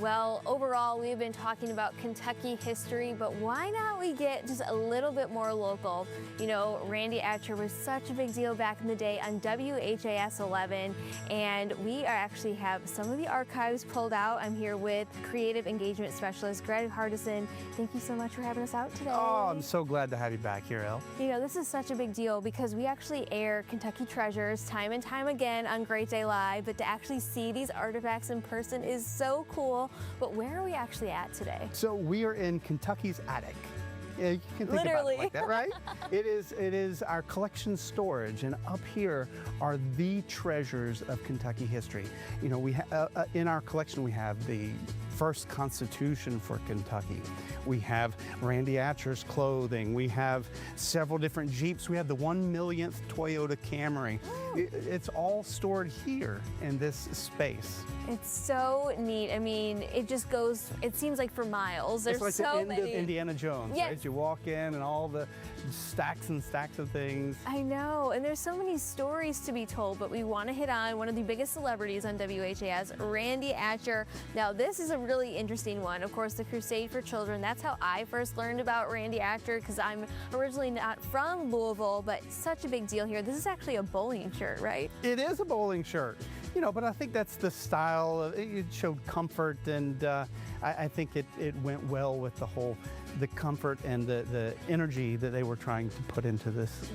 Well, overall, we've been talking about Kentucky history, but why not we get just a little bit more local? You know, Randy Atcher was such a big deal back in the day on WHAS 11, and we actually have some of the archives pulled out. I'm here with Creative Engagement Specialist Greg Hardison. Thank you so much for having us out today. Oh, I'm so glad to have you back here, Elle. You know, this is such a big deal because we actually air Kentucky Treasures time and time again on Great Day Live, but to actually see these artifacts in person is so cool. But where are we actually at today? So we are in Kentucky's attic. Yeah, you can think Literally. about it like that, right? It is our collection storage, and up here are the treasures of Kentucky history. You know, in our collection we have the first Constitution for Kentucky. We have Randy Atcher's clothing. We have several different Jeeps. We have the 1 millionth Toyota Camry. It's all stored here in this space. It's so neat. I mean, it just goes, it seems like for miles. There's it's like so the end many. of Indiana Jones, yes. right? You walk in and all the stacks and stacks of things. I know, and there's so many stories to be told, but we want to hit on one of the biggest celebrities on WHAS, Randy Atcher. Now, this is a really interesting one. Of course, the Crusade for Children. That's how I first learned about Randy Atcher, because I'm originally not from Louisville, but such a big deal here. This is actually a bowling shirt, right? It is a bowling shirt. You know, but I think that's the style. It showed comfort, and I think it went well with the comfort and the energy that they were trying to put into this.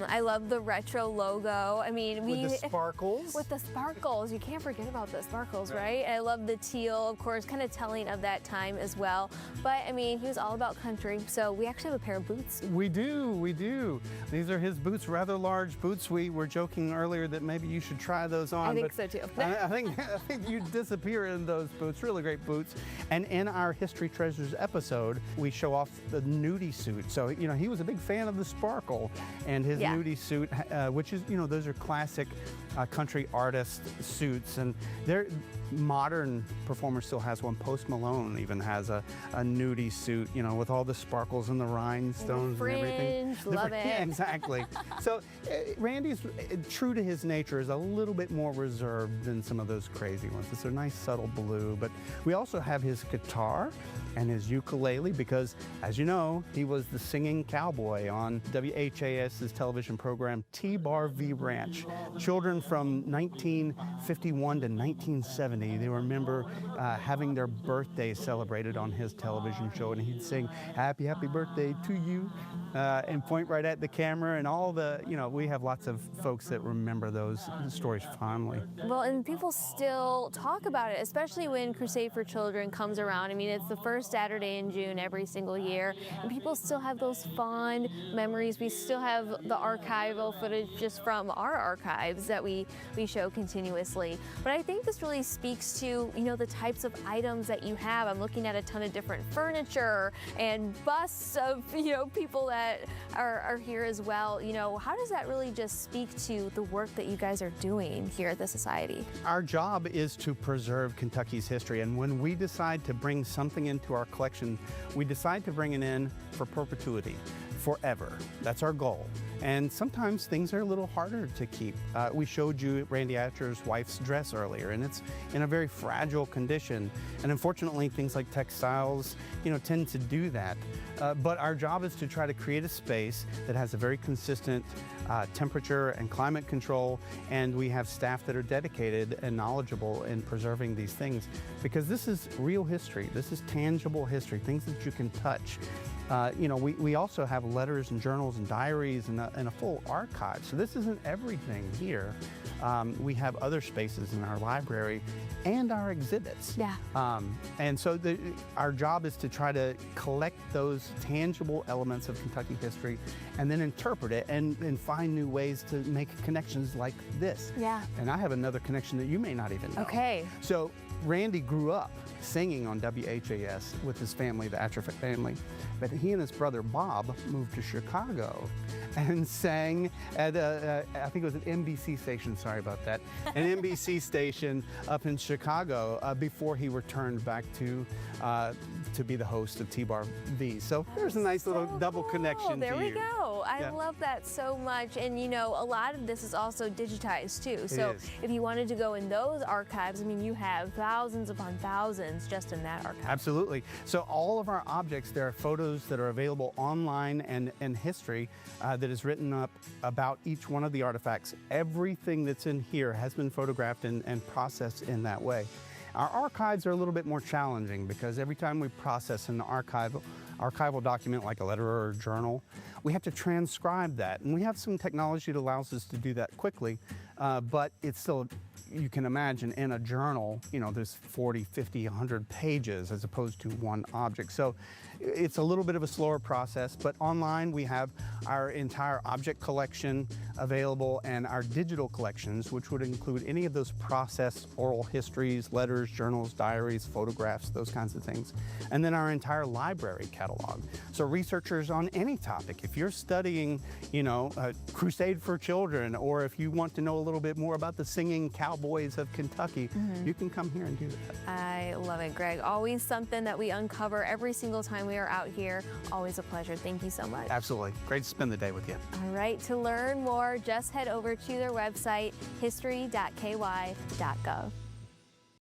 I love the retro logo. I mean, with the sparkles. With the sparkles, you can't forget about the sparkles, right? I love the teal, of course, kind of telling of that time as well. But I mean, he was all about country, so we actually have a pair of boots. We do. These are his boots, rather large boots. We were joking earlier that maybe you should try those on. I think so too. I think you disappear in those boots. Really great boots. And in our History Treasures episode, we show off the nudie suit. So, you know, he was a big fan of the sparkle, and his nudie suit, which is, you know, those are classic country artist suits, and they're modern performers still has one. Post Malone even has a nudie suit, you know, with all the sparkles and the rhinestones and everything. Love it. Yeah, exactly. So Randy's, true to his nature, is a little bit more reserved than some of those crazy ones. It's a nice subtle blue, but we also have his guitar and his ukulele because, as you know, he was the singing cowboy on WHAS's television program T-Bar V Ranch. Children from 1951 to 1970, they remember having their birthday celebrated on his television show, and he'd sing happy birthday to you and point right at the camera, and all the, you know, we have lots of folks that remember those stories fondly. Well, and people still talk about it, especially when Crusade for Children comes around. I mean, it's the first Saturday in June every single year, and people still have those fond memories. We still have the archival footage just from our archives that we show continuously. But I think this really speaks to, you know, the types of items that you have. I'm looking at a ton of different furniture and busts of, you know, people that are here as well. You know, how does that really just speak to the work that you guys are doing here at the Society? Our job is to preserve Kentucky's history, and when we decide to bring something into our collection, we decide to bring it in for perpetuity, forever. That's our goal. And sometimes things are a little harder to keep. We showed you Randy Atcher's wife's dress earlier, and it's in a very fragile condition. And unfortunately, things like textiles, you know, tend to do that. But our job is to try to create a space that has a very consistent temperature and climate control, and we have staff that are dedicated and knowledgeable in preserving these things, because this is real history. This is tangible history, things that you can touch. You know, we also have letters and journals and diaries and a full archive. So this isn't everything here. We have other spaces in our library and our exhibits. Yeah. And so our job is to try to collect those tangible elements of Kentucky history and then interpret it and find new ways to make connections like this. Yeah. And I have another connection that you may not even know. Okay. So Randy grew up singing on WHAS with his family, the Atcher family, but he and his brother Bob moved to Chicago. and sang at I think it was an NBC station, sorry about that, an NBC station up in Chicago before he returned back to be the host of T-Bar V. So there's a nice little double connection There to we you. go. I Yeah. love that so much. And you know, a lot of this is also digitized too. So is. if you wanted to go in those archives, I mean, you have thousands upon thousands just in that archive. Absolutely. So all of our objects, there are photos that are available online and history that is written up about each one of the artifacts. Everything that's in here has been photographed and processed in that way. Our archives are a little bit more challenging because every time we process an archival document like a letter or a journal, we have to transcribe that. And we have some technology that allows us to do that quickly, but it's still, you can imagine in a journal, you know, there's 40, 50, 100 pages as opposed to one object. So it's a little bit of a slower process, but online we have our entire object collection available and our digital collections, which would include any of those processed oral histories, letters, journals, diaries, photographs, those kinds of things. And then our entire library catalog. So researchers on any topic, if you're studying, you know, Crusade for Children, or if you want to know a little bit more about the singing cowboys of Kentucky, you can come here and do that. I love it, Greg. Always something that we uncover every single time we are out here. Always a pleasure. Thank you so much. Absolutely. Great to spend the day with you. All right, to learn more, just head over to their website, history.ky.gov.